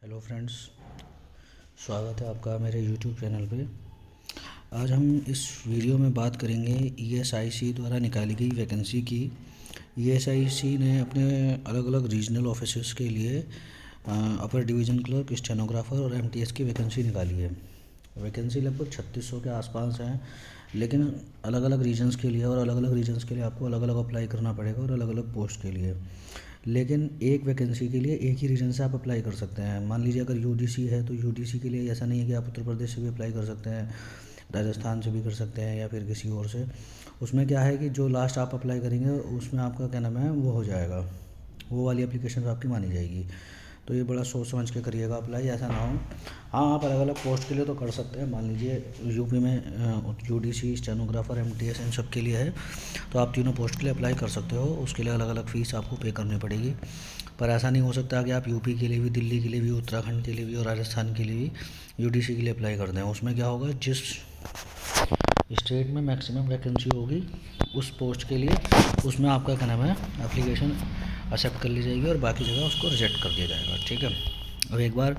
Hello friends, स्वागत है आपका मेरे यूट्यूब चैनल पे। आज हम इस वीडियो में बात करेंगे ईएसआईसी द्वारा निकाली गई वैकेंसी की। ईएसआईसी ने अपने अलग अलग रीजनल ऑफिसर्स के लिए अपर डिवीज़न क्लर्क, स्टेनोग्राफर और एमटीएस की वैकेंसी निकाली है। वैकेंसी लगभग 3600 के आसपास हैं, लेकिन अलग अलग रीजन्स के लिए और अलग अलग रीजन्स के लिए आपको अलग अलग अप्लाई करना पड़ेगा और अलग अलग पोस्ट के लिए। लेकिन एक वैकेंसी के लिए एक ही रीजन से आप अप्लाई कर सकते हैं। मान लीजिए अगर यूडीसी है तो यूडीसी के लिए ऐसा नहीं है कि आप उत्तर प्रदेश से भी अप्लाई कर सकते हैं, राजस्थान से भी कर सकते हैं या फिर किसी और से। उसमें क्या है कि जो लास्ट आप अप्लाई करेंगे उसमें आपका क्या नाम है वो हो जाएगा, वो वाली एप्लीकेशन आपकी मानी जाएगी। तो ये बड़ा सोच समझ के करिएगा अप्लाई, ऐसा ना हो। हाँ, आप अलग अलग पोस्ट के लिए तो कर सकते हैं। मान लीजिए यूपी में यूडीसी, स्टेनोग्राफर, एमटीएस इन सब के लिए है, तो आप तीनों पोस्ट के लिए अप्लाई कर सकते हो। उसके लिए अलग अलग फ़ीस आपको पे करनी पड़ेगी। पर ऐसा नहीं हो सकता कि आप यूपी के लिए भी, दिल्ली के लिए भी, उत्तराखंड के लिए भी और राजस्थान के लिए भी यूडीसी के लिए अप्लाई कर दें। उसमें क्या होगा, जिस स्टेट में मैक्सिमम वैकेंसी होगी उस पोस्ट के लिए उसमें आपका क्या नाम है एप्लीकेशन एक्सेप्ट कर ली जाएगी और बाकी जगह उसको रिजेक्ट कर दिया जाएगा। ठीक है। अब एक बार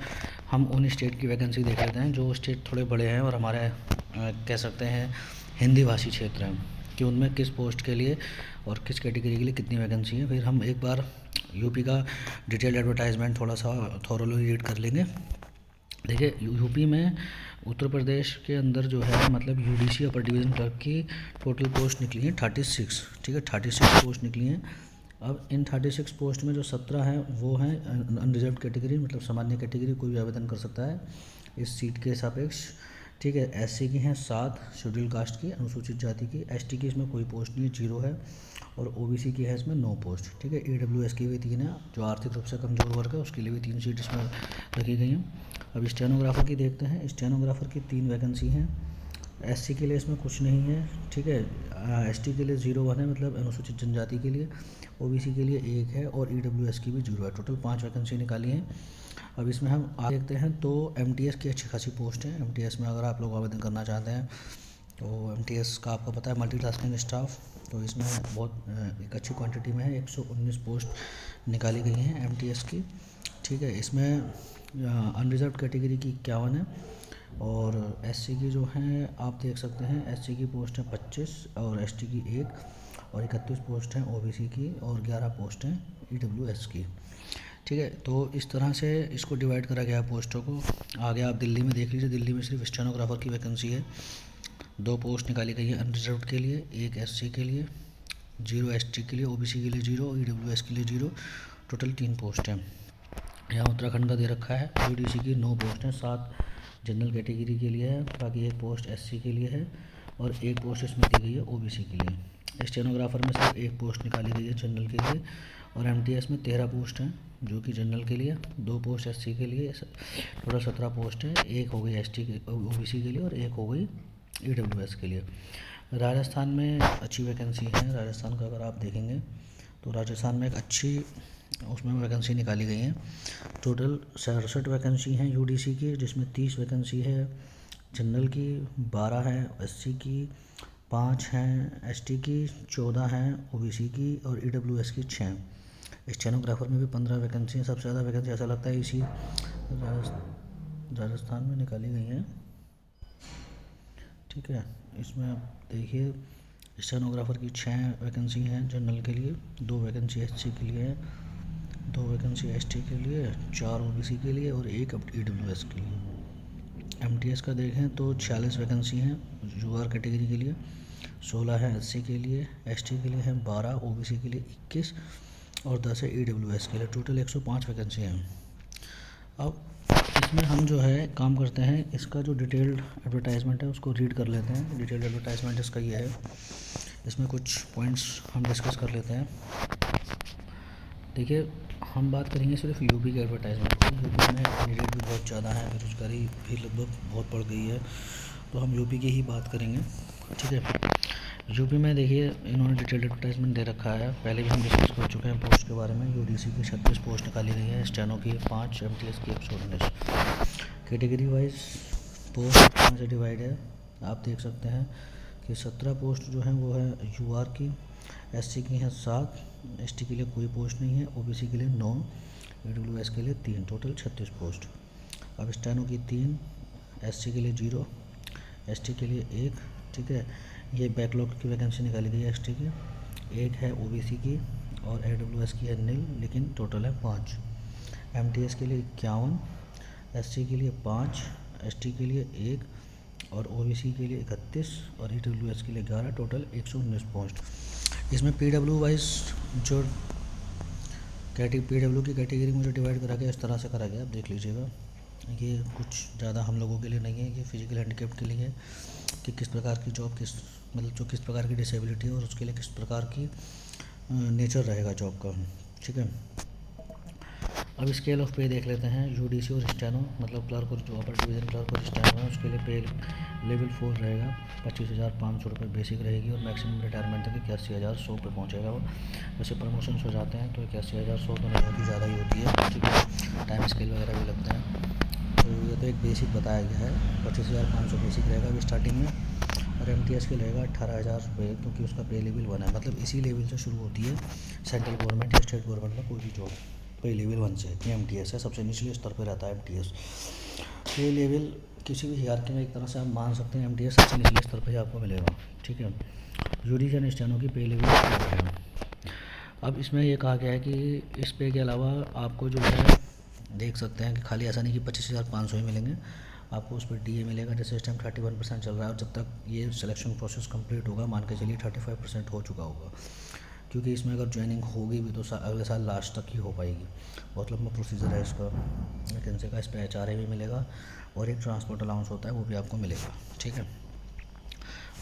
हम उन स्टेट की वैकेंसी देख लेते हैं जो स्टेट थोड़े बड़े हैं और हमारे कह सकते हैं हिंदी भाषी क्षेत्र हैं, कि उनमें किस पोस्ट के लिए और किस कैटेगरी के लिए कितनी वैकेंसी है। फिर हम एक बार यूपी का डिटेल्ड एडवर्टाइजमेंट थोड़ा सा थॉरोली रीड कर लेंगे। देखिए, यूपी में उत्तर प्रदेश के अंदर जो है मतलब यूडीसी अपर डिवीज़न क्लर्क की टोटल पोस्ट निकली है 36। ठीक है, 36 पोस्ट निकली हैं। अब इन 36 पोस्ट में जो 17 हैं वो हैं अनरिजर्व कैटेगरी, मतलब सामान्य कैटेगरी, कोई भी आवेदन कर सकता है इस सीट के सापेक्ष। ठीक है, एससी की हैं 7, शेड्यूल कास्ट की, अनुसूचित जाति की। एसटी की इसमें कोई पोस्ट नहीं है, 0 है। और ओबीसी की है इसमें 9 पोस्ट। ठीक है, ईडब्ल्यूएस की भी 3 है, जो आर्थिक रूप से कमज़ोर वर्ग है उसके लिए भी 3 सीट इसमें रखी गई हैं। अब स्टेनोग्राफर की देखते हैं। स्टेनोग्राफर की 3 वैकेंसी हैं। एससी के लिए इसमें कुछ नहीं है। ठीक है, एसटी के लिए 0 है, मतलब अनुसूचित जनजाति के लिए। ओबीसी के लिए 1 है और ईडब्ल्यूएस की भी 0 है। टोटल 5 वैकेंसी निकाली हैं। अब इसमें हम आगे देखते हैं तो एमटीएस की अच्छी खासी पोस्ट है। एमटीएस में अगर आप लोग आवेदन करना चाहते हैं तो एमटीएस का आपको पता है मल्टीटास्किंग स्टाफ, तो इसमें बहुत एक अच्छी क्वांटिटी में है। 119 पोस्ट निकाली गई हैं एमटीएस की। ठीक है, इसमें अनरिजर्व कैटेगरी की 51 है और एससी की जो हैं आप देख सकते हैं, एससी की पोस्ट है 25 और एसटी की 1 और 31 पोस्ट हैं ओबीसी की और 11 पोस्ट हैं ईडब्ल्यूएस की। ठीक है, तो इस तरह से इसको डिवाइड करा गया पोस्टों को। आगे आप दिल्ली में देख लीजिए, दिल्ली में सिर्फ स्टेनोग्राफर की वैकेंसी है। 2 पोस्ट निकाली गई है अनरिजर्व के लिए, 1 एससी के लिए, 0 एसटी के लिए, ओबीसी के लिए 0, ईडब्ल्यूएस के लिए 0। टोटल 3 पोस्ट हैं। यहाँ उत्तराखंड का दे रखा है। यूडीसी की 9 पोस्ट हैं, 7 जनरल कैटेगरी के लिए है, बाकी 1 पोस्ट एससी के लिए है और 1 पोस्ट इसमें दी गई है ओबीसी के लिए। स्टेनोग्राफर में सिर्फ 1 पोस्ट निकाली गई है जनरल के लिए और एमटीएस में 13 पोस्ट हैं जो कि जनरल के लिए, 2 पोस्ट एससी के लिए। टोटल 17 पोस्ट है। 1 हो गई एसटी के ओबीसी के लिए और 1 हो गई ईडब्ल्यूएस के लिए। राजस्थान में अच्छी वैकेंसी है। राजस्थान का अगर आप देखेंगे तो राजस्थान में एक अच्छी उसमें वैकेंसी निकाली गई हैं। टोटल 67 वैकेंसी हैं यूडीसी की, जिसमें 30 वैकेंसी है जनरल की, 12 हैं एससी की, 5 हैं एसटी की, 14 हैं ओबीसी की और ईडब्ल्यूएस की 6। स्टेनोग्राफर में भी 15 वैकेंसी हैं। सबसे ज़्यादा वैकेंसी ऐसा लगता है इसी राजस्थान में निकाली गई हैं। ठीक है, इसमें आप देखिए स्टेनोग्राफर की 6 वैकेंसी हैं जनरल के लिए, 2 वैकेंसी एससी के लिए है, 2 वैकेंसी एसटी के लिए, 4 ओबीसी के लिए और 1 ईडब्ल्यूएस के लिए। एमटीएस का देखें तो 46 वैकेंसी हैं यूआर कैटेगरी के लिए, 16 है एससी के लिए, एसटी के लिए हैं 12, ओबीसी के लिए 21 और 10 है ईडब्ल्यूएस के लिए। टोटल 105 वैकेंसी हैं। अब इसमें हम जो है काम करते हैं, इसका जो डिटेल्ड एडवर्टाइजमेंट है उसको रीड कर लेते हैं। डिटेल्ड एडवर्टाइजमेंट इसका ये है, इसमें कुछ पॉइंट्स हम डिस्कस कर लेते हैं। देखिए, हम बात करेंगे सिर्फ यूपी के एडवर्टाइजमेंट की। यूपी में कैंडिडेट भी बहुत ज़्यादा है, बेरोजगारी भी लगभग बहुत बढ़ गई है, तो हम यूपी की ही बात करेंगे। ठीक है, यूपी में देखिए इन्होंने डिटेल्ड एडवर्टाइजमेंट दे रखा है, पहले भी हम डिस्कस कर चुके हैं पोस्ट के बारे में। यूडीसी की 36 पोस्ट निकाली गई है, स्टेनो की 5, एमटीएस की 119। कैटेगरी वाइज पोस्ट कहाँ से डिवाइड है आप देख सकते हैं कि 17 पोस्ट जो हैं वो है यूआर की, एससी की हैं 7, एसटी के लिए कोई पोस्ट नहीं है, ओबीसी के लिए 9, EWS के लिए 3, टोटल 36 पोस्ट। अब स्टेनो की 3, SC के लिए 0, ST के लिए 1, ठीक है। ये बैकलॉग की वैकेंसी निकाली गई है ST की, 1 है OBC की और AWS की है नील, लेकिन टोटल है 5। MTS के लिए 51, SC के लिए 5, ST के लिए 1 और OBC के लिए 31 और EWS के लिए 11, टोटल 119 पोस्ट। इसमें PW वाइज जो PW की कैटेगरी मुझे डिवाइड करा गया, इस तरह से करा गया, आप देख लीजिएगा। ये कुछ ज़्यादा हम लोगों के लिए नहीं है, ये फिजिकल हैंडीकैप्ड के लिए कि किस प्रकार की जॉब, किस मतलब जो किस प्रकार की डिसेबिलिटी है और उसके लिए किस प्रकार की नेचर रहेगा जॉब का, ठीक है। अब स्केल ऑफ पे देख लेते हैं। UDC और स्टेनो मतलब क्लर्क और जो अपर डिवीज़न क्लर्क और स्टेनो है उसके लिए पे लेवल 4 रहेगा, 25,500 रुपये बेसिक रहेगी और मैक्सिमम रिटायरमेंट तक 81,100 पे पहुँचेगा वो। वैसे प्रमोशन हो जाते हैं तो 81,100 तो नहीं होती, ज़्यादा ही होती है, ठीक है। टाइम स्केल वगैरह भी लगते हैं। तो ये तो एक बेसिक बताया गया है, 25,500 बेसिक रहेगा अभी स्टार्टिंग में और MTS के रहेगा 18,000 रुपये, क्योंकि उसका पे लेवल 1 है, मतलब इसी लेवल से शुरू होती है सेंट्रल गवर्नमेंट या स्टेट गवर्नमेंट में कोई भी जॉब, पे लेवल 1 से। ये MTS है, सबसे निचले स्तर पर रहता है MTS। पे लेवल किसी भी हियरार्की में एक तरह से आप मान सकते हैं MTS सबसे निचले स्तर पर ही आपको मिलेगा, ठीक है। UDC एंड स्टेनो की पे लेवल है। अब इसमें ये कहा गया है कि इस पे के अलावा आपको जो है देख सकते हैं कि खाली ऐसा नहीं कि 25,500 ही मिलेंगे, आपको उस पर DA मिलेगा। जैसे इस टाइम 31% चल रहा है और जब तक ये सिलेक्शन प्रोसेस कंप्लीट होगा, मान के चलिए 35% हो चुका होगा, क्योंकि इसमें अगर ज्वाइनिंग होगी भी तो अगले साल लास्ट तक ही हो पाएगी। बहुत लंबा प्रोसीजर है इसका, वैकेंसी का। इस पर HRA भी मिलेगा और एक ट्रांसपोर्ट अलाउंस होता है, वो भी आपको मिलेगा, ठीक है।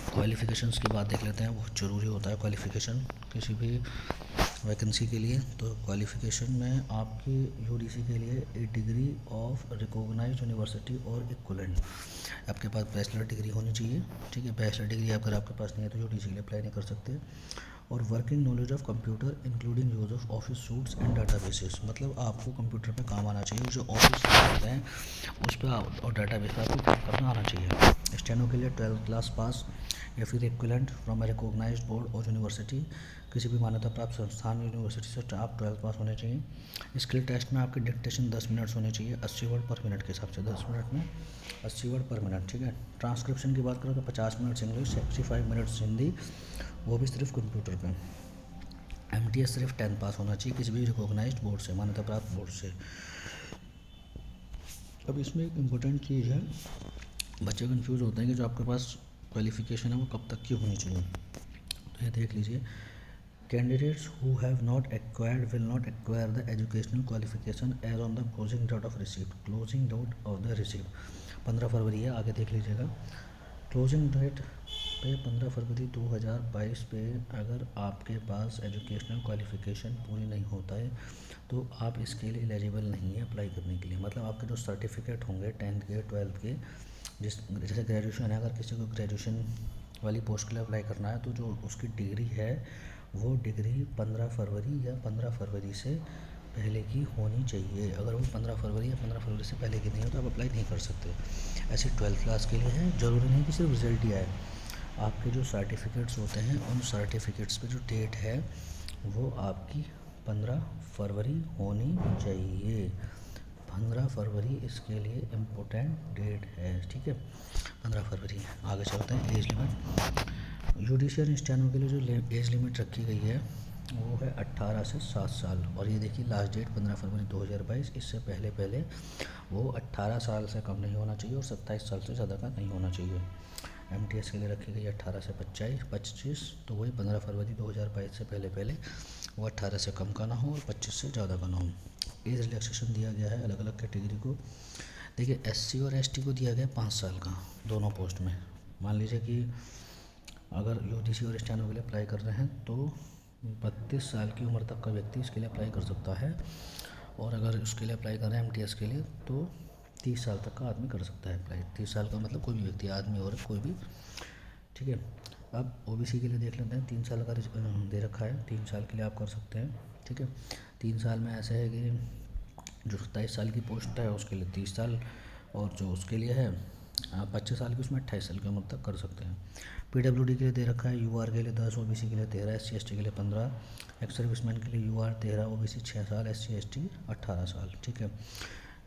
क्वालिफ़िकेशंस की बात देख लेते हैं, बहुत ज़रूरी होता है क्वालिफ़िकेशन किसी भी वैकेंसी के लिए। तो क्वालिफ़िकेशन में आपकी UDC के लिए ए डिग्री ऑफ रिकॉग्नाइज्ड यूनिवर्सिटी और इक्विवेलेंट, आपके पास बैचलर डिग्री होनी चाहिए, ठीक है। बैचलर डिग्री अगर आपके पास नहीं है तो UDC के लिए अप्लाई नहीं कर सकते। और working knowledge of computer including use of office suits and databases, मतलब आपको कंप्यूटर पे काम आना चाहिए, जो ऑफिस होते हैं उस पर और डाटाबेस पर आपको काम करना आना चाहिए। स्टेनो के लिए 12th क्लास पास या फिर equivalent from a recognised board और यूनिवर्सिटी, किसी भी मान्यता प्राप्त संस्थान यूनिवर्सिटी से आप 12th पास होने चाहिए। स्किल टेस्ट में आपकी डिक्टेशन 10 मिनट्स होने चाहिए, 80 वर्ड पर मिनट के हिसाब से, 10 मिनट में 80 वर्ड पर मिनट, ठीक है। ट्रांसक्रिप्शन की बात करें तो 50 मिनट्स इंग्लिश, 65 मिनट्स हिंदी, वो भी सिर्फ कंप्यूटर पे। MTS सिर्फ 10th पास होना चाहिए किसी भी रिकॉग्नाइज्ड बोर्ड से, मान्यता प्राप्त बोर्ड से। अब इसमें एक इम्पोर्टेंट चीज़ है, बच्चे कंफ्यूज होते हैं कि जो आपके पास क्वालिफ़िकेशन है वो कब तक की होनी चाहिए। तो ये देख लीजिए, candidates who have not acquired will not acquire the educational qualification as on the closing date of receipt, closing date of the receipt 15 फरवरी है, आगे देख लीजिएगा। क्लोजिंग डेट पे 15 फरवरी 2022 पे अगर आपके पास एजुकेशनल क्वालिफ़िकेशन पूरी नहीं होता है तो आप इसके लिए एलिजिबल नहीं है अप्लाई करने के लिए। मतलब आपके जो सर्टिफिकेट होंगे 10th के 12th के, जैसे ग्रेजुएशन है, अगर किसी को ग्रेजुएशन वाली पोस्ट के लिए अप्लाई करना है तो जो उसकी डिग्री है वो डिग्री 15 फरवरी या 15 फरवरी से पहले की होनी चाहिए। अगर वो 15 फरवरी या 15 फरवरी से पहले की नहीं हो तो आप अप्लाई नहीं कर सकते। ऐसे 12th क्लास के लिए है, ज़रूरी नहीं कि सिर्फ रिजल्ट ही आए, आपके जो सर्टिफिकेट्स होते हैं उन सर्टिफिकेट्स पे जो डेट है वो आपकी 15 फरवरी होनी चाहिए। 15 फरवरी इसके लिए इम्पोर्टेंट डेट है, ठीक है, 15 फरवरी। आगे चलते हैं। एज लिमिट जुडिशियल स्टेनो के लिए जो एज लिमिट रखी गई है वो है 18 से 7 साल, और ये देखिए लास्ट डेट 15 फरवरी 2022, इससे पहले वो 18 साल से कम नहीं होना चाहिए और 27 साल से ज़्यादा का नहीं होना चाहिए। MTS के लिए रखी गई 18 से 25, तो वही 15 फरवरी 2022 से पहले वो 18 से कम का ना हो और 25 से ज़्यादा का ना हो। एज रिलैक्सेशन दिया गया है अलग अलग कैटेगरी को। देखिए SC और ST को दिया गया 5 साल का दोनों पोस्ट में। मान लीजिए कि अगर UDC और स्टेनो के लिए अप्लाई कर रहे हैं तो 32 साल की उम्र तक का व्यक्ति इसके लिए अप्लाई कर सकता है, और अगर उसके लिए अप्लाई कर रहे हैं MTS के लिए तो 30 साल तक का आदमी कर सकता है अप्लाई। 30 साल का मतलब कोई भी व्यक्ति, आदमी और कोई भी, ठीक है। अब OBC के लिए देख लेते हैं, 3 साल का दे रखा है, 3 साल के लिए आप कर सकते हैं, ठीक है। 3 साल में ऐसे है कि जो 27 साल की पोस्ट है उसके लिए 30 साल, और जो उसके लिए है आप 25 साल की उसमें 28 साल की उम्र तक कर सकते हैं। PWD के लिए दे रखा है UR के लिए 10, OBC के लिए 13, SC ST के लिए 15, एक्स सर्विसमैन के लिए UR 13, OBC 6 साल, SC ST 18 साल। ठीक है।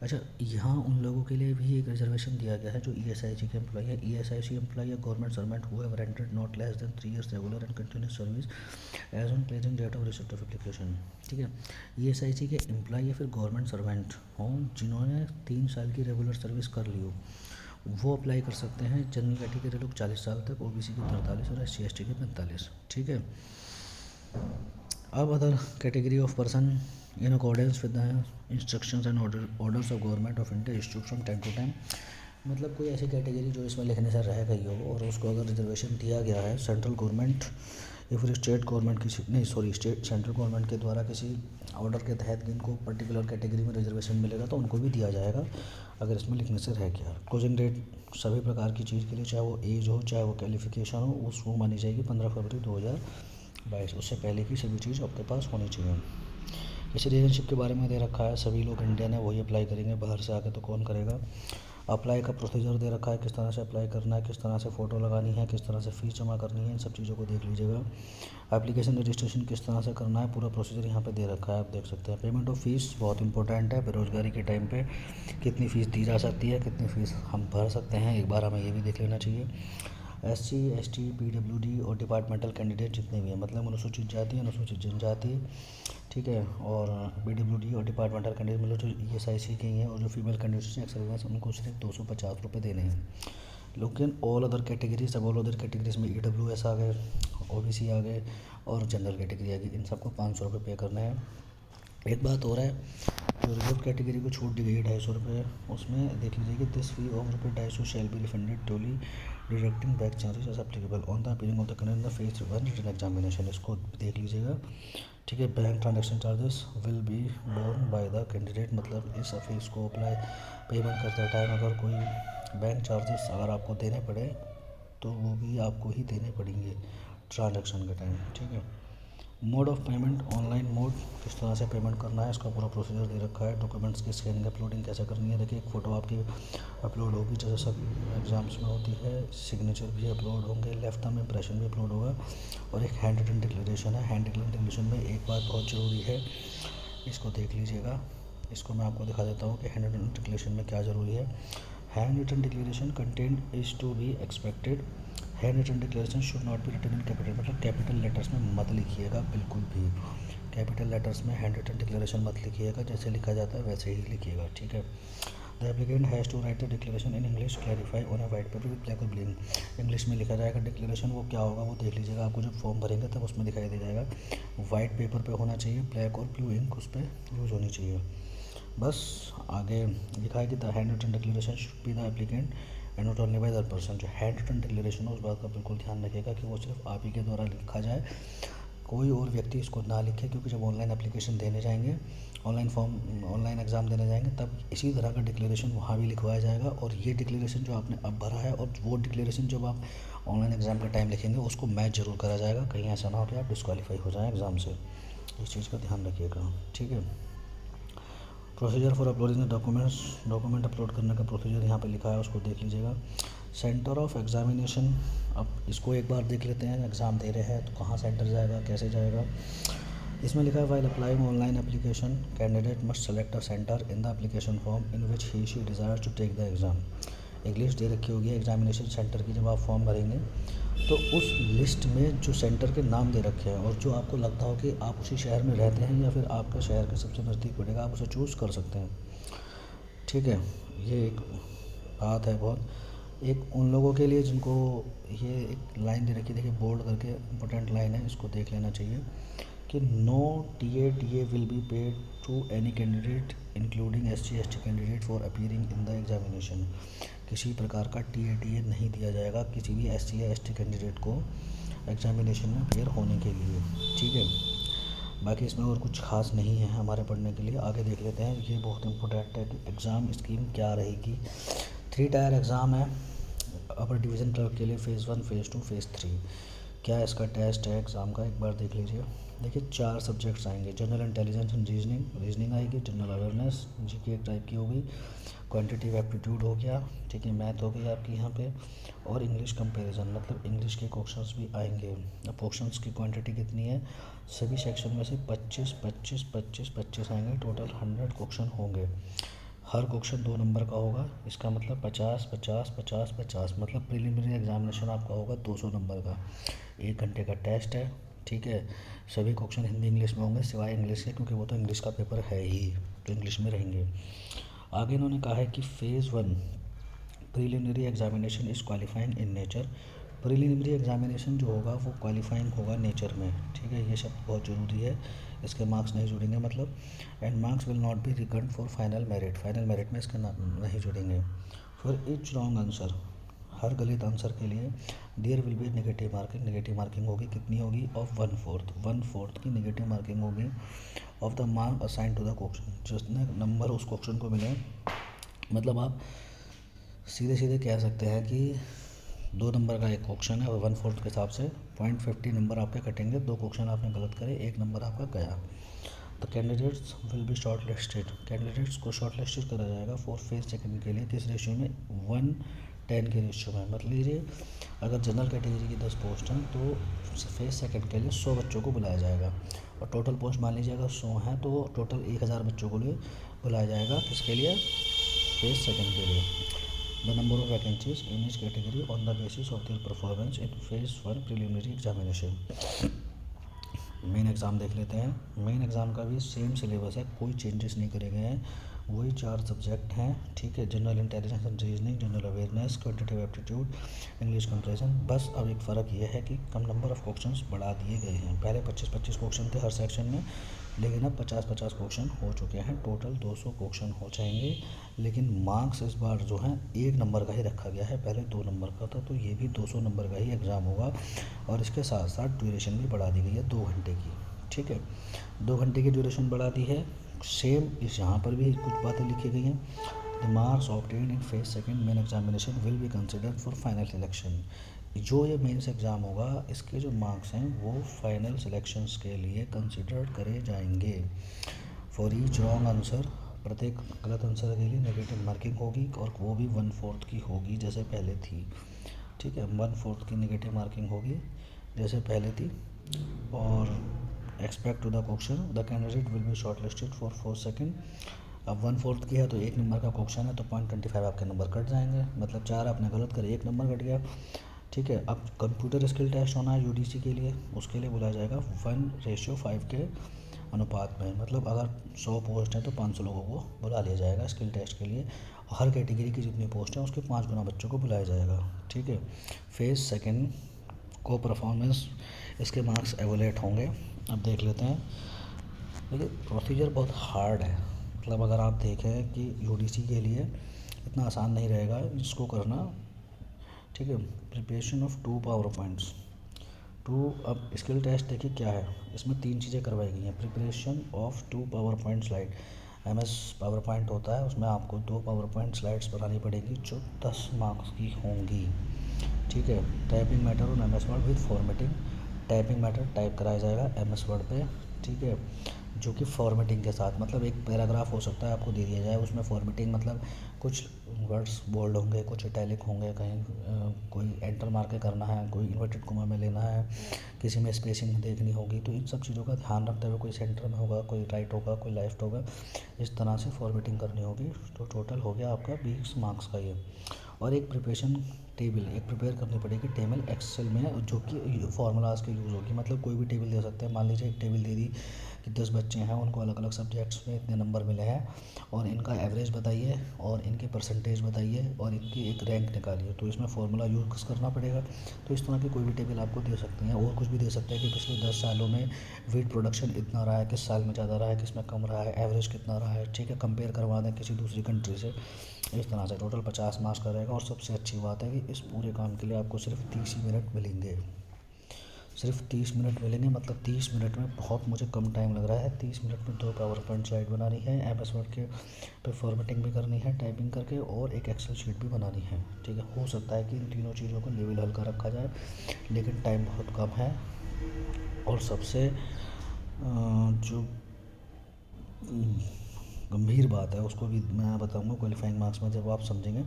अच्छा, यहाँ उन लोगों के लिए भी एक रिजर्वेशन दिया गया है जो ESIC के एम्प्लॉई है। ESIC एम्प्लॉई या government servant who have rendered not less than 3 years regular and continuous service as on pledging date of receipt of application. ठीक है। ESIC के एम्प्लॉई या फिर गवर्नमेंट सर्वेंट हों जिन्होंने 3 साल की रेगुलर सर्विस कर ली हो, वो अप्लाई कर सकते हैं। जनरल कैटेगरी के लोग 40 साल तक, OBC के 43 और SC ST के 45। ठीक है। अब other category of person in accordance with the instructions and orders of government of India issued from time to time. मतलब कोई ऐसी कैटेगरी जो इसमें लिखने से रह गई हो और उसको अगर रिजर्वेशन दिया गया है सेंट्रल गवर्नमेंट या फिर स्टेट गवर्नमेंट सेंट्रल गवर्नमेंट के द्वारा किसी ऑर्डर के तहत इनको पर्टिकुलर कैटेगरी में रिजर्वेशन मिलेगा तो उनको भी दिया जाएगा अगर इसमें लिखने से रह गया। क्लोजिंग डेट सभी प्रकार की चीज़ के लिए, चाहे वो एज हो चाहे वो क्वालिफिकेशन हो, वो मानी जाएगी 15 फरवरी 2022। उससे पहले की सभी चीज़ आपके पास होनी चाहिए। इस रिलेशनशिप के बारे में दे रखा है, सभी लोग इंडियन है वही अप्लाई करेंगे, बाहर से आके तो कौन करेगा। अप्लाई का प्रोसीजर दे रखा है, किस तरह से अप्लाई करना है, किस तरह से फ़ोटो लगानी है, किस तरह से फ़ीस जमा करनी है, इन सब चीज़ों को देख लीजिएगा। एप्लीकेशन रजिस्ट्रेशन किस तरह से करना है, पूरा प्रोसीजर यहाँ पे दे रखा है, आप देख सकते हैं। पेमेंट ऑफ फीस बहुत इंपॉर्टेंट है। बेरोज़गारी के टाइम पे कितनी फ़ीस दी जा सकती है, कितनी फ़ीस हम भर सकते हैं, एक बार हमें ये भी देख लेना चाहिए। SC ST PWD और डिपार्टमेंटल कैंडिडेट जितने भी हैं, मतलब अनुसूचित जाति, अनुसूचित जनजाति, ठीक है, और PWD और डिपार्टमेंटल कैंडिडेट मतलब जो ESIC के ही हैं, और जो फीमेल कैंडिडेट्स हैं एक्सर्विस, उनको सिर्फ 250 रुपये देने हैं। लेकिन ऑल अदर कैटेगरीज, अब ऑल अदर कैटेगरीज में EWS आ गए, OBC आ गए और जनरल कैटेगरी आ गई, इन सबको 500 रुपये पे करना है। एक बात हो रहा है, जो रिजर्व कैटेगरी को छूट दी गई है 250 रुपये, उसमें देख लीजिए कि this fee of ₹250 shall be refunded totally deducting bank charges as applicable on the appearing of the candidate the phase 1 written examination. इसको देख लीजिएगा। ठीक है। Bank transaction charges will be borne by the candidate, मतलब इस fees को apply payment करते time अगर कोई बैंक चार्जेस अगर आपको देने पड़े तो वो भी आपको ही देने पड़ेंगे ट्रांजैक्शन के टाइम। ठीक है। Mode of payment online mode, किस तरह से पेमेंट करना है इसका पूरा प्रोसीजर दे रखा है। डॉक्यूमेंट्स की स्कैनिंग अपलोडिंग कैसे करनी है, देखिए एक फ़ोटो आपकी अपलोड होगी जैसे सब एग्ज़ाम्स में होती है, सिग्नेचर भी अपलोड होंगे, लेफ्ट थंब इम्प्रेशन भी अपलोड होगा, और एक हैंड रिटन डिक्लेरेशन है। हैंड रिटन डिक्लेरेशन में एक बात बहुत ज़रूरी है, इसको देख लीजिएगा। इसको मैं आपको दिखा देता हूँ कि हैंड रिटन डिक्लेरेशन में क्या ज़रूरी है। Hand written declaration content is to be expected. Hand written declaration should not be written in capital, मतलब कैपिटल लेटर्स में मत लिखिएगा बिल्कुल भी। कैपिटल लेटर्स में हैंड रिटन डिक्लेरेशन मत लिखिएगा, जैसे लिखा जाता है वैसे ही लिखिएगा। ठीक है। The applicant has to write the declaration in English clarify on a white paper with black और ब्लिंक। इंग्लिश में लिखा जाएगा डिक्लेरेशन, वो क्या होगा वो देख लीजिएगा। आपको जब फॉर्म भरेंगे तब उसमें दिखाई दे जाएगा। वाइट पेपर पे होना चाहिए, ब्लैक और ब्लू इंक उस पर यूज़ होनी चाहिए। बस आगे लिखा है कि the hand written declaration should be the applicant and not only by the person. जो हैंड रिटन डिक्लेरेशन है उस बात का बिल्कुल ध्यान रखिएगा कि वो सिर्फ आप ही के द्वारा लिखा जाए, कोई और व्यक्ति इसको ना लिखे, क्योंकि जब ऑनलाइन एप्लीकेशन देने जाएंगे, ऑनलाइन एग्ज़ाम देने जाएंगे, तब इसी तरह का डिक्लेरेशन वहाँ भी लिखवाया जाएगा। और ये डिक्लेरेशन जो आपने अब भरा है और वो डिक्लेरेशन जब आप ऑनलाइन एग्ज़ाम के टाइम लिखेंगे उसको मैच ज़रूर करा जाएगा, कहीं ऐसा ना हो कि आप डिस्क्वालीफाई हो जाएँ एग्ज़ाम से। इस चीज़ का ध्यान रखिएगा। ठीक है। Procedure for uploading the documents, document upload करने का प्रोसीजर यहाँ पे लिखा है, उसको देख लीजिएगा। सेंटर ऑफ एग्जामिनेशन, अब इसको एक बार देख लेते हैं। एग्ज़ाम दे रहे हैं तो कहाँ सेंटर जाएगा, कैसे जाएगा। इसमें लिखा है while applying online application candidate must select a centre in the application form in which he she desires to take the exam. एक लिस्ट दे रखी होगी एग्जामिनेशन सेंटर की, जब आप फॉर्म भरेंगे तो उस लिस्ट में जो सेंटर के नाम दे रखे हैं और जो आपको लगता हो कि आप उसी शहर में रहते हैं या फिर आपका शहर के सबसे नज़दीक पड़ेगा, आप उसे चूज़ कर सकते हैं। ठीक है। ये एक बात है बहुत। एक उन लोगों के लिए जिनको ये एक लाइन दे रखी है, देखिए बोल्ड करके इंपॉर्टेंट लाइन है, इसको देख लेना चाहिए कि no TA will be paid to any candidate including SC ST candidate for appearing in the examination. किसी प्रकार का TA नहीं दिया जाएगा किसी भी SC या ST कैंडिडेट को एग्जामिनेशन में अपीयर होने के लिए। ठीक है। बाकी इसमें और कुछ खास नहीं है हमारे पढ़ने के लिए। आगे देख लेते हैं। ये बहुत इंपॉर्टेंट है कि एग्ज़ाम स्कीम क्या रहेगी। 3 टायर एग्ज़ाम है अपर डिवीज़न क्लर्क के लिए, फेज़ 1, फेज़ 2, फेज़ 3। क्या इसका टेस्ट है एग्ज़ाम का, एक बार देख लीजिए। देखिए 4 सब्जेक्ट्स आएंगे, जनरल इंटेलिजेंस एंड रीजनिंग आएगी, जनरल अवेयरनेस जीके एक टाइप की होगी, क्वांटिटेटिव एप्टीट्यूड हो गया, ठीक है, मैथ हो गई आपकी यहाँ पे, और इंग्लिश कंपैरिजन मतलब इंग्लिश के क्वेश्चंस भी आएंगे। अब क्वेश्चंस की क्वांटिटी कितनी है, सभी सेक्शन में से 25 25 25 25 आएंगे, टोटल 100 क्वेश्चन होंगे। हर क्वेश्चन 2 नंबर का होगा, इसका मतलब 50 50 50 50, मतलब प्रिलिमिनरी एग्जामिनेशन आपका होगा 200 नंबर का। 1 घंटे का टेस्ट है, ठीक है। सभी क्वेश्चन हिंदी इंग्लिश में होंगे सिवाय इंग्लिश के, क्योंकि वो तो इंग्लिश का पेपर है ही, तो इंग्लिश में रहेंगे। आगे इन्होंने कहा है कि phase 1 preliminary examination is qualifying in nature. Preliminary examination जो होगा वो क्वालिफाइंग होगा नेचर में, ठीक है, ये शब्द बहुत ज़रूरी है, इसके मार्क्स नहीं जुड़ेंगे मतलब। And marks will not be record for final merit, final merit में इसके नहीं जुड़ेंगे। फॉर ईच रॉन्ग आंसर, हर गलत आंसर के लिए there will be negative marking, negative marking होगी, कितनी होगी, ऑफ 1/4, 1/4 की नेगेटिव मार्किंग होगी of the mark assign to the question, जितने नंबर उस क्वेश्चन को मिले। मतलब आप सीधे सीधे कह सकते हैं कि 2 नंबर का एक क्वेश्चन है और 1/4 के हिसाब से 0.50 नंबर आपके कटेंगे, 2 क्वेश्चन आपने गलत करे, 1 नंबर आपका गया। तो candidates will be short listed, candidates को शॉर्ट लिस्टेड करा जाएगा फॉर फेज सेकंड के लिए, किस रेशियो में, 1:10 के रेशियो में। मतलब लीजिए अगर जनरल कैटेगरी की 10 पोस्ट हैं तो फेज सेकंड के लिए 100 बच्चों को बुलाया जाएगा, और टोटल पोस्ट मान लीजिए अगर 100 हैं तो टोटल 1000 बच्चों को लिए बुलाया जाएगा, किसके लिए, फेज सेकंड के लिए। The number of vacancies in each category on the basis of their performance in phase 1 preliminary examination. Main exam देख लेते हैं। मेन एग्ज़ाम का भी सेम सिलेबस है, कोई चेंजेस नहीं करे गए हैं, वही 4 सब्जेक्ट हैं, ठीक है, general intelligence and reasoning, general awareness, quantitative aptitude, English comparison. बस अब एक फ़र्क ये है कि कम नंबर ऑफ़ क्वेश्चंस बढ़ा दिए गए हैं, पहले 25-25 क्वेश्चन थे हर सेक्शन में, लेकिन अब 50-50 क्वेश्चन हो चुके हैं, टोटल 200 क्वेश्चन हो जाएंगे। लेकिन मार्क्स इस बार जो है 1 नंबर का ही रखा गया है, पहले 2 नंबर का था, तो ये भी 200 नंबर का ही एग्ज़ाम होगा, और इसके साथ साथ ड्यूरेशन भी बढ़ा दी गई है 2 घंटे की, ठीक है, 2 घंटे की ड्यूरेशन बढ़ा दी है। सेम इस यहाँ पर भी कुछ बातें लिखी गई हैं। The marks obtained in phase second main examination will be considered for final selection. जो ये मेंस एग्ज़ाम होगा इसके जो मार्क्स हैं वो फाइनल सिलेक्शंस के लिए कंसिडर करे जाएंगे। फॉर ईच रॉन्ग आंसर, प्रत्येक गलत आंसर के लिए नेगेटिव मार्किंग होगी, और वो भी 1/4 की होगी जैसे पहले थी, ठीक है, 1/4 की नेगेटिव मार्किंग होगी जैसे पहले थी। और expect to the question the candidate will be short listed for 4 second. अब 1/4 की है तो 1 नंबर का क्वेश्चन है तो 0.25 आपके नंबर कट जाएंगे, मतलब 4 आपने गलत करे, 1 नंबर कट गया, ठीक है। अब कंप्यूटर स्किल टेस्ट होना है यूडीसी के लिए, उसके लिए बुलाया जाएगा 1:5 के अनुपात में, मतलब अगर 100 पोस्ट हैं तो 500 लोगों को बुला लिया जाएगा स्किल टेस्ट के लिए, हर कैटेगरी की जितनी पोस्ट हैं उसके 5 गुना बच्चों को बुलाया जाएगा, ठीक है। फेज सेकंड को परफॉर्मेंस, इसके मार्क्स एवोलेट होंगे। अब देख लेते हैं। देखिए प्रोसीजर बहुत हार्ड है, मतलब अगर आप देखें कि यूडीसी के लिए इतना आसान नहीं रहेगा इसको करना, ठीक है। प्रिपरेशन ऑफ 2 पावर पॉइंट्स, अब स्किल टेस्ट देखिए क्या है, इसमें 3 चीज़ें करवाई गई हैं। Preparation of 2 power point slide, MS power point होता है, उसमें आपको 2 पावर पॉइंट स्लाइड्स बनानी पड़ेगी जो 10 मार्क्स की होंगी, ठीक है। टाइपिंग मैटर और MS word with formatting, typing matter type कराया जाएगा MS वर्ड पे, ठीक है, जो कि फॉर्मेटिंग के साथ, मतलब एक पैराग्राफ हो सकता है आपको दे दिया जाए, उसमें फॉर्मेटिंग मतलब कुछ वर्ड्स बोल्ड होंगे, कुछ इटैलिक होंगे, कहीं कोई एंटर मार के करना है, कोई इन्वर्टेड कोमा में लेना है, किसी में स्पेसिंग देखनी होगी, तो इन सब चीज़ों का ध्यान रखते हुए, कोई सेंटर में होगा, कोई राइट होगा, कोई लेफ्ट होगा, इस तरह से फॉर्मेटिंग करनी होगी। तो टोटल हो गया आपका 20 मार्क्स का ये। और एक प्रिपरेशन टेबल एक प्रिपेयर करनी पड़ेगी टेबल एक्सेल में, जो कि फार्मूलाज के यूज़ होगी, मतलब कोई भी टेबल दे सकते हैं। मान लीजिए एक टेबल दे दी कि 10 बच्चे हैं, उनको अलग अलग सब्जेक्ट्स में इतने नंबर मिले हैं, और इनका एवरेज बताइए और इनके परसेंटेज बताइए और इनकी एक रैंक निकालिए, तो इसमें फार्मूला यूज़ करना पड़ेगा। तो इस तरह की कोई भी टेबल आपको दे सकते हैं, और कुछ भी दे सकते हैं कि पिछले 10 सालों में वीट प्रोडक्शन इतना रहा है, किस साल में ज़्यादा रहा है, किस में कम रहा है, एवरेज कितना रहा है, ठीक है, कंपेयर करवा दें किसी दूसरी कंट्री से। इस तरह से टोटल 50 मार्क्स का रहेगा। और सबसे अच्छी बात है कि इस पूरे काम के लिए आपको सिर्फ 30 ही मिनट मिलेंगे, सिर्फ 30 मिनट मिलेंगे, मतलब 30 मिनट में बहुत मुझे कम टाइम लग रहा है। 30 मिनट में 2 पावर पॉइंट स्लाइड बनानी है, एमएस वर्ड के पे फॉर्मेटिंग भी करनी है टाइपिंग करके, और एक एक्सेल शीट भी बनानी है। ठीक है, हो सकता है कि इन तीनों चीज़ों को लेवल हल्का रखा जाए, लेकिन टाइम बहुत कम है। और सबसे जो गंभीर बात है उसको भी मैं बताऊंगा क्वालिफाइंग मार्क्स में, जब आप समझेंगे।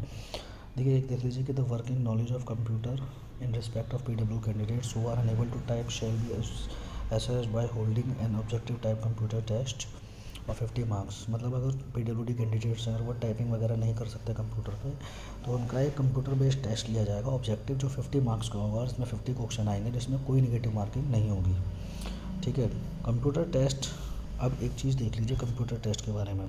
देखिए, एक देख लीजिए कि the working knowledge of computer in respect of PW candidates who are unable to type shall be assessed by holding an objective type computer test और 50 मार्क्स। मतलब अगर PWD कैंडिडेट्स हैं और वो टाइपिंग वगैरह नहीं कर सकते कंप्यूटर पे, तो उनका एक कंप्यूटर बेस्ड टेस्ट लिया जाएगा ऑब्जेक्टिव, जो 50 मार्क्स का होगा। इसमें 50 क्वेश्चन आएंगे जिसमें कोई नेगेटिव मार्किंग नहीं होगी। ठीक है, कंप्यूटर टेस्ट। अब एक चीज़ देख लीजिए कंप्यूटर टेस्ट के बारे में।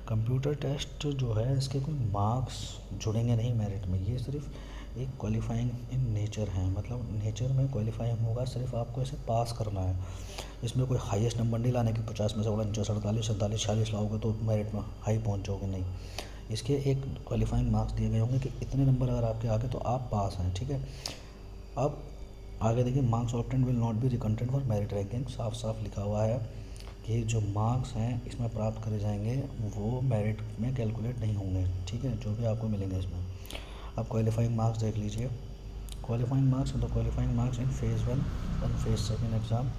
कंप्यूटर टेस्ट जो है, इसके कोई मार्क्स जुड़ेंगे नहीं मेरिट में, ये सिर्फ एक क्वालिफाइंग इन नेचर है। मतलब नेचर में क्वालिफाइंग होगा, सिर्फ आपको इसे पास करना है। इसमें कोई हाईएस्ट नंबर नहीं लाने की, 50 में से 49, 48, 47, 46 लाओगे तो मेरिट में हाई पहुँच जाओगे, नहीं। इसके एक क्वालिफाइंग मार्क्स दिए गए होंगे कि इतने नंबर अगर आपके आगे तो आप पास हैं। ठीक है, अब आगे देखिए, marks obtained will not be recounted for merit ranking. साफ साफ लिखा हुआ है कि जो मार्क्स हैं इसमें प्राप्त करे जाएंगे वो मेरिट में कैलकुलेट नहीं होंगे। ठीक है, जो भी आपको मिलेंगे इसमें। अब क्वालिफाइंग मार्क्स देख लीजिए। क्वालिफाइंग मार्क्स इन फेज़ 1 और phase 2 exam.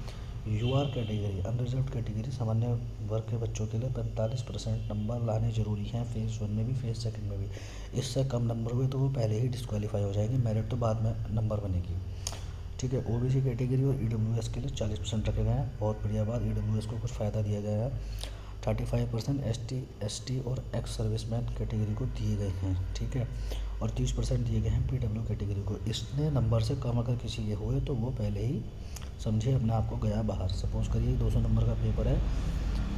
UR category, unreserved category, सामान्य वर्ग के बच्चों के लिए 45% नंबर लाने ज़रूरी हैं, फेज़ 1 में भी फेज़ 2 में भी। इससे कम नंबर हुए तो वो पहले ही डिस्क्वालीफाई हो जाएंगे, मेरिट तो बाद में नंबर बनेगी। ठीक है, OBC कैटेगरी और EWS के लिए 40% रखे गए हैं। बहुत बढ़िया बात, EWS को कुछ फ़ायदा दिया गया है। 35% ST और एक्स सर्विसमैन कैटेगरी को दिए गए हैं। ठीक है, और 30% दिए गए हैं PW कैटेगरी को। इतने नंबर से कम अगर किसी के हुए तो वो पहले ही समझिए अपने आप को गया बाहर। सपोज़ करिए 200 नंबर का पेपर है,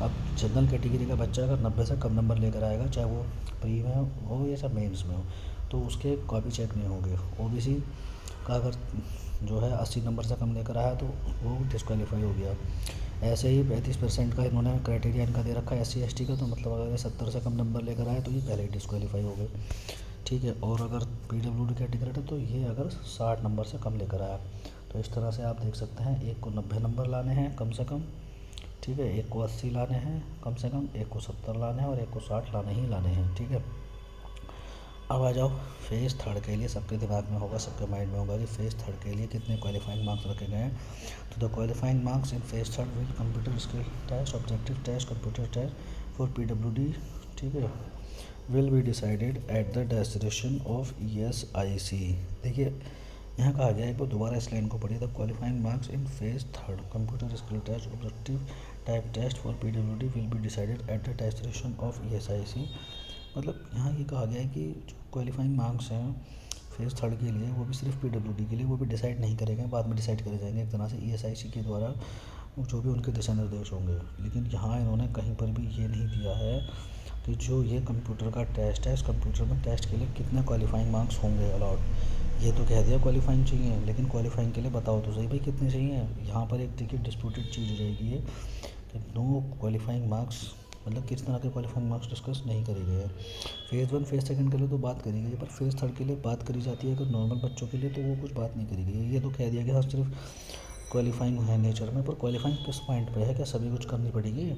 अब जनरल कैटेगरी का बच्चा अगर 90 से कम नंबर लेकर आएगा, चाहे वो प्री में हो या चाहे मेंस में हो, तो उसके कॉपी चेक नहीं होंगे। OBC का अगर जो है 80 नंबर से कम लेकर आया तो वो डिस्क्वालीफाई हो गया। ऐसे ही 35% का इन्होंने क्राइटेरिया इनका दे रखा है SC ST का, तो मतलब अगर ये 70 से कम नंबर लेकर आए तो ये पहले ही डिस्क्वालीफाई हो गए। ठीक है, और अगर PWD कैटेगरी है तो ये अगर 60 नंबर से कम लेकर आया, तो इस तरह से आप देख सकते हैं, एक को 90 नंबर लाने हैं कम से कम। ठीक है, एक को 80 लाने हैं कम से कम, एक को 70 लाने हैं और एक को 60 लाने ही लाने हैं। ठीक है, अब आ जाओ फेज़ 3 के लिए। सबके दिमाग में होगा, सबके माइंड में होगा कि फेज़ 3 के लिए कितने क्वालिफाइंग मार्क्स रखे गए हैं। तो the qualifying marks in phase 3 will computer skill test, objective test, computer test for PWD। ठीक है, will be decided at the destination of ESIC। देखिए, यहाँ कहा गया है, एक बार दोबारा इस लाइन को पढ़िए। The qualifying marks in phase 3 computer skill test, objective type test for PWD will be decided at the destination of ESIC। मतलब यहाँ ये कहा गया है कि जो क्वालिफाइंग मार्क्स हैं फेज़ 3 के लिए, वो भी सिर्फ PWD के लिए, वो भी डिसाइड नहीं करेंगे, बाद में डिसाइड करे जाएंगे एक तरह से ESIC के द्वारा, जो भी उनके दिशा निर्देश होंगे। लेकिन यहाँ इन्होंने कहीं पर भी ये नहीं दिया है कि जो ये कंप्यूटर का टेस्ट है, इस कंप्यूटर में टेस्ट के लिए कितने क्वालिफाइंग मार्क्स होंगे अलाउड। ये तो कह दिया क्वालिफाइंग चाहिए, लेकिन क्वालिफाइंग के लिए बताओ तो सही भाई कितने चाहिए। यहाँ पर एक देखिए डिस्प्यूटेड चीज़ हो जाएगी ये कि नो क्वालिफाइंग मार्क्स, मतलब किस तरह के क्वालिफाइंग मार्क्स डिस्कस नहीं करे गए हैं। फेज़ 1 फेज़ 2 के लिए तो बात करी गई, पर फेज़ 3 के लिए बात करी जाती है अगर नॉर्मल बच्चों के लिए, तो वो कुछ बात नहीं करी गई है। ये तो कह दिया कि हाँ सिर्फ क्वालिफाइंग है नेचर में, पर क्वालिफाइंग किस पॉइंट पे है, क्या सभी कुछ करनी पड़ेगी।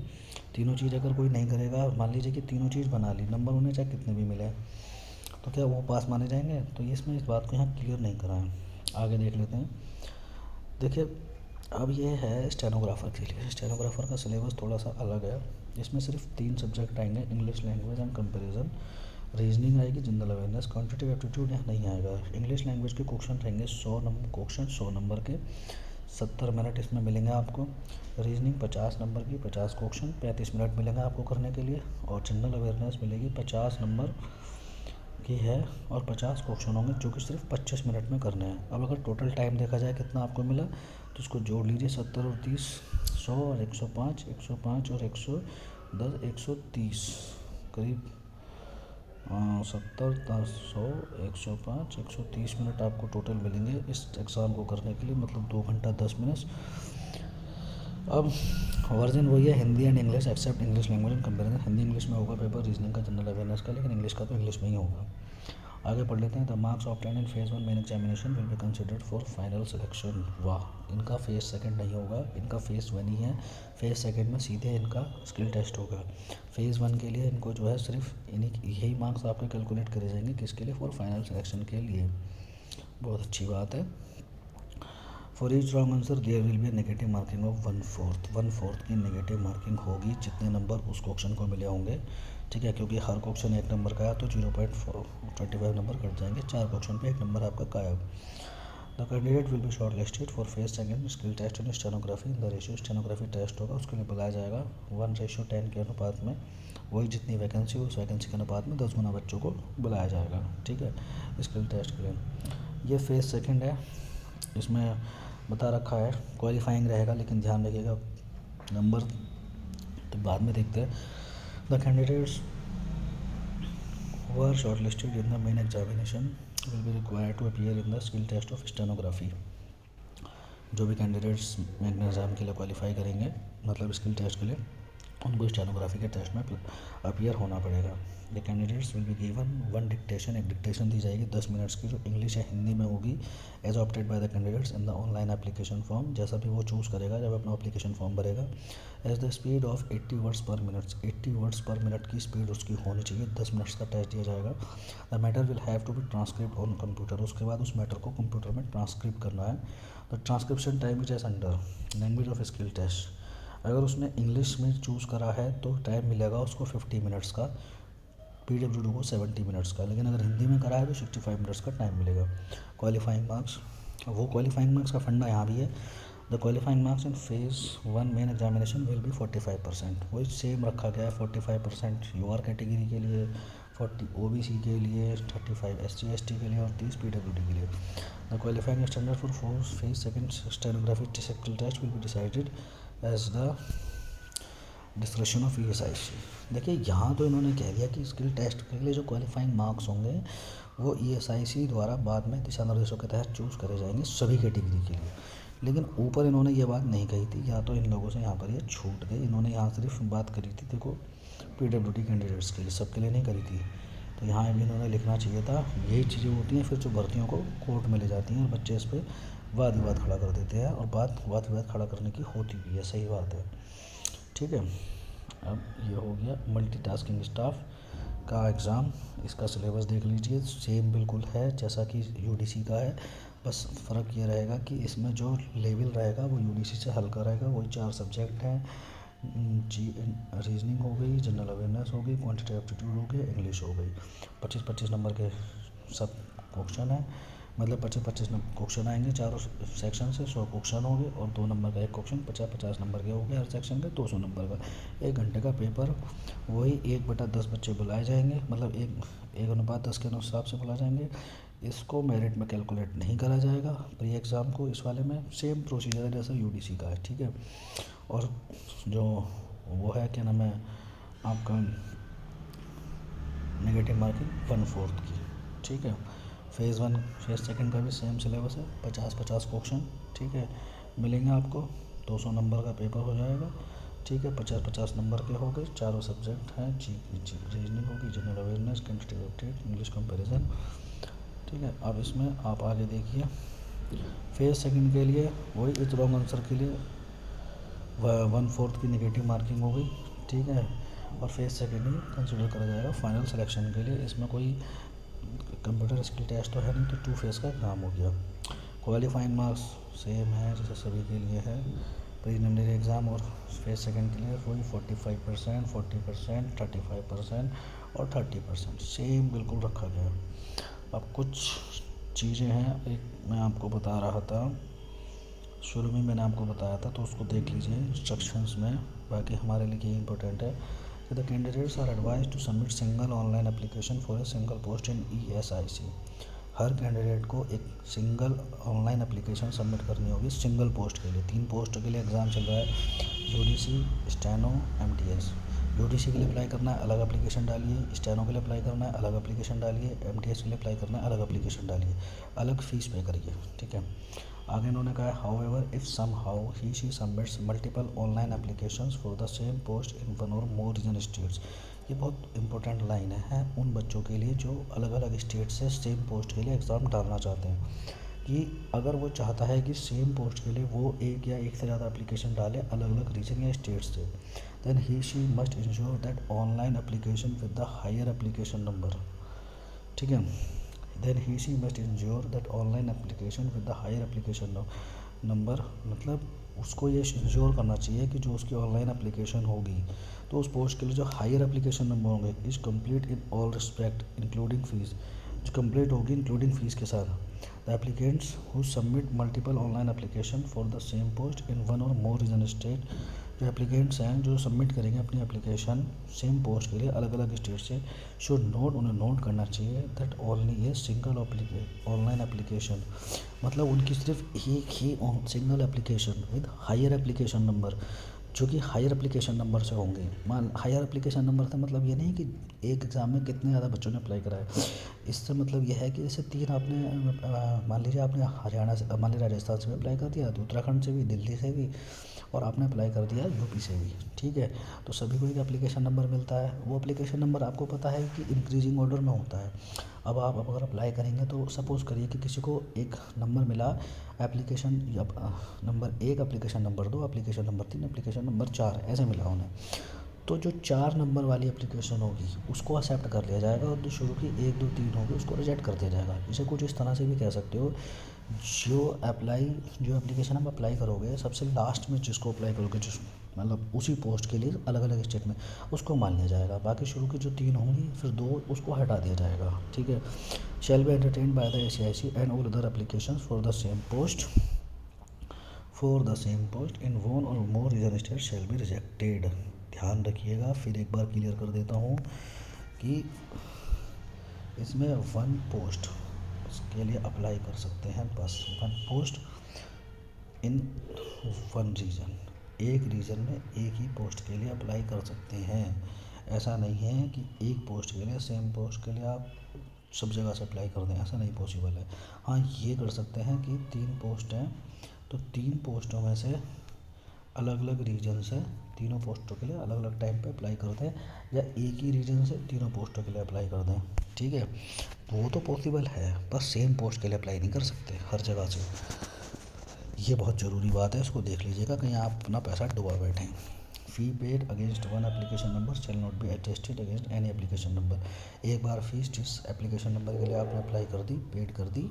तीनों चीज़ अगर कोई नहीं करेगा, मान लीजिए कि तीनों चीज़ बना ली, नंबर उन्हें चाहे कितने भी मिले, तो क्या वो पास माने जाएंगे। तो ये इसमें इस बात को यहाँ क्लियर नहीं करा है। आगे देख लेते हैं। देखिए, अब ये है स्टेनोग्राफ़र के लिए। स्टेनोग्राफ़र का सिलेबस थोड़ा सा अलग है। इसमें सिर्फ 3 सब्जेक्ट आएंगे, English language and comparison, reasoning आएगी, जनरल अवेयरनेस, क्वांटिटेटिव एप्टीट्यूड यहाँ नहीं आएगा। इंग्लिश लैंग्वेज के क्वेश्चन रहेंगे 100 नंबर के, 70 मिनट इसमें मिलेंगे आपको। रीजनिंग 50 नंबर की, 50 क्वेश्चन, 35 मिनट मिलेंगे आपको करने के लिए। और जनरल अवेयरनेस मिलेगी 50 नंबर की है और 50 क्वेश्चन होंगे, जो कि सिर्फ 25 मिनट में करने हैं। अब अगर टोटल टाइम देखा जाए कितना आपको मिला, तो उसको जोड़ लीजिए, 70 और 30, 100 और 105, 105 और 110, 130 करीब 70, 10, 100, 105, 130 मिनट आपको टोटल मिलेंगे इस एग्ज़ाम को करने के लिए, मतलब 2 घंटा 10 मिनट। अब वर्जन वही है, Hindi and English except English language and comparison. Hindi English में होगा पेपर रीजनिंग का, जनरल अवेयरनेस का, लेकिन इंग्लिश का तो इंग्लिश में ही होगा। आगे पढ़ लेते हैं। The marks obtain in phase 1 main examination will be considered for final selection. वाह, इनका फेज़ सेकंड नहीं होगा, इनका फेज़ 1 ही है। फेज़ सेकंड में सीधे इनका स्किल टेस्ट होगा। फेज़ 1 के लिए इनको जो है सिर्फ इन्हीं यही मार्क्स आपके कैलकुलेट करे जाएंगे, किसके लिए, फॉर फाइनल सिलेक्शन के लिए। बहुत अच्छी बात है। For each wrong answer there will be negative marking of 1/4 की नेगेटिव मार्किंग होगी, जितने नंबर उस क्वेश्चन को मिले होंगे। ठीक है, क्योंकि हर क्वेश्चन 1 नंबर का है तो 0.25 नंबर कट जाएंगे। 4 क्वेश्चन पे 1 नंबर आपका गायब। The candidate will be short listed for phase second skill test and stenography. The ratio stenography test होगा, उसके लिए बुलाया जाएगा 1:10 के अनुपात में। वही जितनी वैकेंसी हो उस वैकेंसी के अनुपात में 10 गुना बच्चों को बुलाया जाएगा। ठीक है, स्किल टेस्ट के लिए। ये फेज सेकंड है, इसमें बता रखा है क्वालिफाइंग रहेगा, लेकिन ध्यान रखिएगा नंबर तो बाद में देखते हैं। The candidates who are shortlisted in the main examination will be required to appear in the skill test of stenography। जो भी कैंडिडेट्स मेन एग्ज़ाम के लिए क्वालिफाई करेंगे, मतलब स्किल टेस्ट के लिए, उनको स्टेनोग्राफी के टेस्ट में अपीयर होना पड़ेगा। The candidates will be given 1 dictation, एक डिक्टेशन दी जाएगी 10 मिनट्स की, जो इंग्लिश या हिंदी में होगी, as opted by the candidates in the online application form. जैसा भी वो चूज़ करेगा जब अपना एप्लीकेशन फॉर्म भरेगा। As the speed of 80 words per minute, 80 words per minute की स्पीड उसकी होनी चाहिए। 10 मिनट्स का टेस्ट दिया जाएगा। The matter will have to be transcript on computer, उसके बाद उस मैटर को कंप्यूटर में ट्रांसक्रिप्ट करना है। The transcription time is as under language of skill test. अगर उसने इंग्लिश में चूज़ करा है तो टाइम मिलेगा उसको 50 मिनट्स का, PWD को 70 मिनट्स का। लेकिन अगर हिंदी में करा है तो 65 मिनट्स का टाइम मिलेगा। क्वालिफाइंग मार्क्स, वो क्वालिफाइंग मार्क्स का फंडा यहाँ भी है। The qualifying marks in phase 1 main examination will be 45%। वही सेम रखा गया है, 45% UR कैटेगरी के लिए, 40 OBC के लिए, 35 SC ST के लिए और 30 PWD के लिए। The qualifying standard for phase second stenography skill test will be decided as the description of ESIC। देखिए यहाँ तो इन्होंने कह दिया कि स्किल टेस्ट के लिए जो क्वालिफाइंग मार्क्स होंगे वो ESIC द्वारा बाद में दिशा निर्देशों के तहत चूज़ करे जाएंगे सभी कैटेगरी के लिए। लेकिन ऊपर इन्होंने ये बात नहीं कही थी, या तो इन लोगों से यहाँ पर ये छूट गई। इन्होंने यहाँ सिर्फ बात करी थी, देखो, PWD कैंडिडेट्स के लिए, सबके लिए नहीं करी थी। तो यहाँ भी इन्होंने लिखना चाहिए था। यही चीज़ें होती हैं फिर जो भर्तियों को कोर्ट में ले जाती हैं और बच्चे इस पर वाद विवाद खड़ा कर देते हैं, और वाद विवाद खड़ा करने की होती भी है, सही बात है। ठीक है, अब ये हो गया मल्टीटास्किंग स्टाफ का एग्ज़ाम। इसका सिलेबस देख लीजिए, सेम बिल्कुल है जैसा कि UDC का है, बस फ़र्क ये रहेगा कि इसमें जो लेवल रहेगा वो UDC से हल्का रहेगा। वही 4 सब्जेक्ट हैं, रीजनिंग हो गई, जनरल अवेयरनेस हो गई, क्वांटिटेटिव एप्टीट्यूड हो गई, इंग्लिश हो गई। 25-25 नंबर के सब क्वेश्चन है, मतलब 25-25 क्वेश्चन आएंगे चारों सेक्शन से, 100 क्वेश्चन होंगे और 2 नंबर का एक क्वेश्चन, 50-50 नंबर के हो गए हर सेक्शन के, 200 नंबर का 1 घंटे का पेपर। वही 1/10 बच्चे बुलाए जाएंगे, मतलब 1:10 के हिसाब से बुलाए जाएंगे। इसको मेरिट में कैलकुलेट नहीं करा जाएगा प्री एग्ज़ाम को। इस वाले में सेम प्रोसीजर है जैसा UDC का है। ठीक है, और जो वो है क्या नाम है आपका नेगेटिव मार्किंग 1/4 की। ठीक है, फेज़ 1 फेज़ सेकंड का भी सेम सिलेबस है, 50-50 क्वेश्चन। ठीक है, मिलेंगे आपको, 200 नंबर का पेपर हो जाएगा। ठीक है, 50-50 नंबर के हो गए, चारों सब्जेक्ट हैं, रीजनिंग होगी, general awareness, quantitative aptitude, English comparison. ठीक है, अब इसमें आप आगे देखिए, फेज़ सेकंड के लिए वही विथ रॉन्ग आंसर के लिए 1/4 की नेगेटिव मार्किंग हो गई। ठीक है, और फेज़ सेकंड ही कंसिडर करा जाएगा फाइनल सिलेक्शन के लिए। इसमें कोई कंप्यूटर स्किल टेस्ट तो है नहीं, तो 2 फेज़ का एग्ज़ाम हो गया। क्वालिफाइंग मार्क्स सेम है जैसे सभी के लिए है। प्रीलिमिनरी एग्ज़ाम और फेज़ सेकंड के लिए वही 45%, 40%, 35% और 30% सेम बिल्कुल रखा गया। अब कुछ चीज़ें हैं, एक मैं आपको बता रहा था, शुरू में मैंने आपको बताया था, तो उसको देख लीजिए इंस्ट्रक्शंस में। बाकी हमारे लिए ये इंपॉर्टेंट है कि the candidates are advise to submit single online application for a single post in ESIC। हर कैंडिडेट को एक सिंगल ऑनलाइन एप्लीकेशन सबमिट करनी होगी सिंगल पोस्ट के लिए। 3 पोस्ट के लिए एग्ज़ाम चल रहा है, UDC, स्टेनो, MTS। UDC के लिए अप्लाई करना है, अलग एप्लीकेशन डालिए। स्टेनो के लिए अप्लाई करना है, अलग एप्लीकेशन डालिए। MTS के लिए अप्लाई करना है, अलग एप्लीकेशन डालिए, अलग फ़ीस पे करिए। ठीक है, आगे इन्होंने कहा however if somehow he/she submits multiple online applications for the same post in 1 or more region states. ये बहुत इंपॉर्टेंट लाइन है उन बच्चों के लिए जो अलग अलग स्टेट से सेम पोस्ट के लिए एग्ज़ाम डालना चाहते हैं, कि अगर वो चाहता है कि सेम पोस्ट के लिए वो एक या एक से ज़्यादा एप्लीकेशन डाले अलग अलग रीजन या स्टेट से, then he she must ensure that online application with the higher application number. ठीक है, then he she must ensure that online application with the higher application number, मतलब उसको ये इंश्योर करना चाहिए कि जो उसकी ऑनलाइन एप्लीकेशन होगी तो उस पोस्ट के लिए जो हायर एप्लीकेशन नंबर होंगे is complete in all respect including fees, जो कम्प्लीट होगी इंक्लूडिंग फीस के साथ। The applicants who submit multiple online application for the same post in one or more region state, जो applicants हैं जो submit करेंगे अपनी एप्लीकेशन सेम पोस्ट के लिए अलग अलग स्टेट से, शुड नोट, उन्हें नोट करना चाहिए that only a single online application, मतलब उनकी सिर्फ एक ही single application with higher application number, जो कि हायर एप्लीकेशन नंबर से होंगे। मान हायर एप्लीकेशन नंबर से मतलब ये नहीं कि एक एग्ज़ाम में कितने ज़्यादा बच्चों ने अप्लाई करा है, इससे मतलब यह है कि जैसे 3 आपने मान लीजिए आपने हरियाणा से, मान लीजिए राजस्थान से भी अप्लाई कर दिया, तो उत्तराखंड से भी, दिल्ली से भी, और आपने अप्लाई कर दिया यूपी से भी। ठीक है, तो सभी को एक एप्लीकेशन नंबर मिलता है। वो एप्लीकेशन नंबर आपको पता है कि इंक्रीजिंग ऑर्डर में होता है। अब आप अगर अप्लाई करेंगे तो सपोज़ करिए कि किसी को एक नंबर मिला application number 1, application number 2, application number 3, application number 4, ऐसे मिला उन्हें, तो जो 4 नंबर वाली एप्लीकेशन होगी उसको एक्सेप्ट कर लिया जाएगा और जो शुरू की 1, 2, 3 होगी उसको रिजेक्ट कर दिया जाएगा। इसे कुछ इस तरह से भी कह सकते हो, जो एप्लीकेशन आप अप्लाई करोगे सबसे लास्ट में जिसको अप्लाई करोगे, जिस मतलब उसी पोस्ट के लिए अलग अलग स्टेट में, उसको मान लिया जाएगा। बाकी शुरू की जो 3 होंगी फिर 2 उसको हटा दिया जाएगा। ठीक है, shall be entertained by the ACIC and all other application for the same post in one or more region state shall be rejected. ध्यान रखिएगा, फिर एक बार क्लियर कर देता हूँ कि इसमें 1 पोस्ट के लिए अप्लाई कर सकते हैं, बस 1 पोस्ट इन 1 रीजन, एक रीजन में एक ही पोस्ट के लिए अप्लाई कर सकते हैं। ऐसा नहीं है कि एक पोस्ट के लिए, सेम पोस्ट के लिए आप सब जगह से अप्लाई कर दें, ऐसा नहीं पॉसिबल है। हाँ, ये कर सकते हैं कि 3 पोस्ट हैं तो 3 पोस्टों में से अलग अलग रीजन से तीनों पोस्टों के लिए अलग अलग टाइम पे अप्लाई कर दें, या एक ही रीजन से तीनों पोस्टों के लिए अप्लाई कर दें। ठीक है, वो तो पॉसिबल है, बस सेम पोस्ट के लिए अप्लाई नहीं कर सकते हर जगह से। ये बहुत ज़रूरी बात है, इसको देख लीजिएगा कहीं आप अपना पैसा डुबा बैठें। Fee paid against 1 application number shall not be adjusted against any application number. एक बार फीस जिस एप्लीकेशन नंबर के लिए आपने अप्लाई कर दी, पेड कर दी,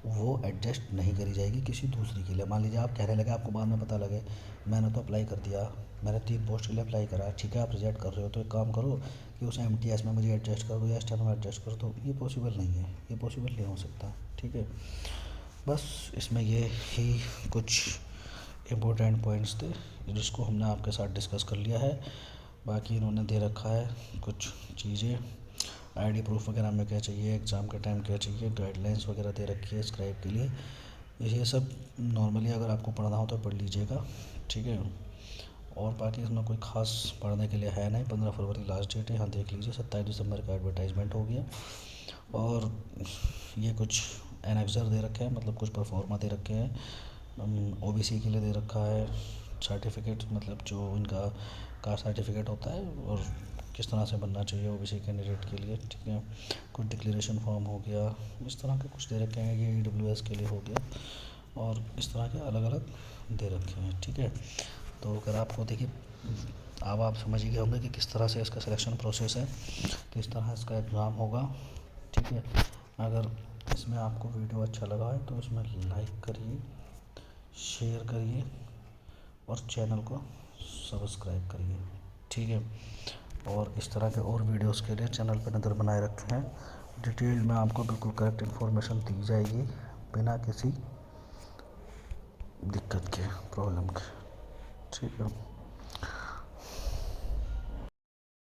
वो एडजस्ट नहीं करी जाएगी किसी दूसरी के लिए। मान लीजिए आप कहने लगे, आपको बाद में पता लगे मैंने तो अप्लाई कर दिया, मैंने 3 पोस्ट के लिए अप्लाई करा, ठीक है आप रिजेक्ट कर रहे हो, तो एक काम करो कि उस MTS में मुझे एडजस्ट कर दो या स्टेनो में एडजस्ट कर दो। ये पॉसिबल नहीं है, ये पॉसिबल नहीं हो सकता। ठीक है, बस इसमें ये ही कुछ इम्पोर्टेंट पॉइंट्स थे जिसको हमने आपके साथ डिस्कस कर लिया है। बाकी इन्होंने दे रखा है कुछ चीज़ें, ID प्रूफ वगैरह में क्या चाहिए, एग्ज़ाम के टाइम क्या चाहिए, गाइडलाइंस वगैरह दे रखी है स्क्राइब के लिए। ये सब नॉर्मली अगर आपको पढ़ना हो तो पढ़ लीजिएगा। ठीक है, और बाकी इसमें कोई ख़ास पढ़ने के लिए है नहीं। 15 फरवरी लास्ट डेट है, यहाँ देख लीजिए। 27 दिसंबर का एडवर्टाइजमेंट हो गया, और ये कुछ एनेक्सर दे रखे हैं, मतलब कुछ परफॉर्मा दे रखे हैं। OBC के लिए दे रखा है सर्टिफिकेट, मतलब जो इनका कास्ट सर्टिफिकेट होता है और किस तरह से बनना चाहिए OBC कैंडिडेट के लिए। ठीक है, कुछ डिक्लेरेशन फॉर्म हो गया, इस तरह के कुछ दे रखे हैं। ये EWS के लिए हो गया, और इस तरह के अलग अलग दे रखे हैं। ठीक है, तो अगर आपको देखिए, अब आप समझ ही गए होंगे कि किस तरह से इसका सिलेक्शन प्रोसेस है, किस तरह इसका एग्ज़ाम होगा। ठीक है, अगर इसमें आपको वीडियो अच्छा लगा है तो इसमें लाइक करिए, शेयर करिए और चैनल को सब्सक्राइब करिए। ठीक है, और इस तरह के और वीडियोस के लिए चैनल पर नज़र बनाए रखते हैं। डिटेल में आपको बिल्कुल करेक्ट इन्फॉर्मेशन दी जाएगी बिना किसी दिक्कत के, प्रॉब्लम के। ठीक है।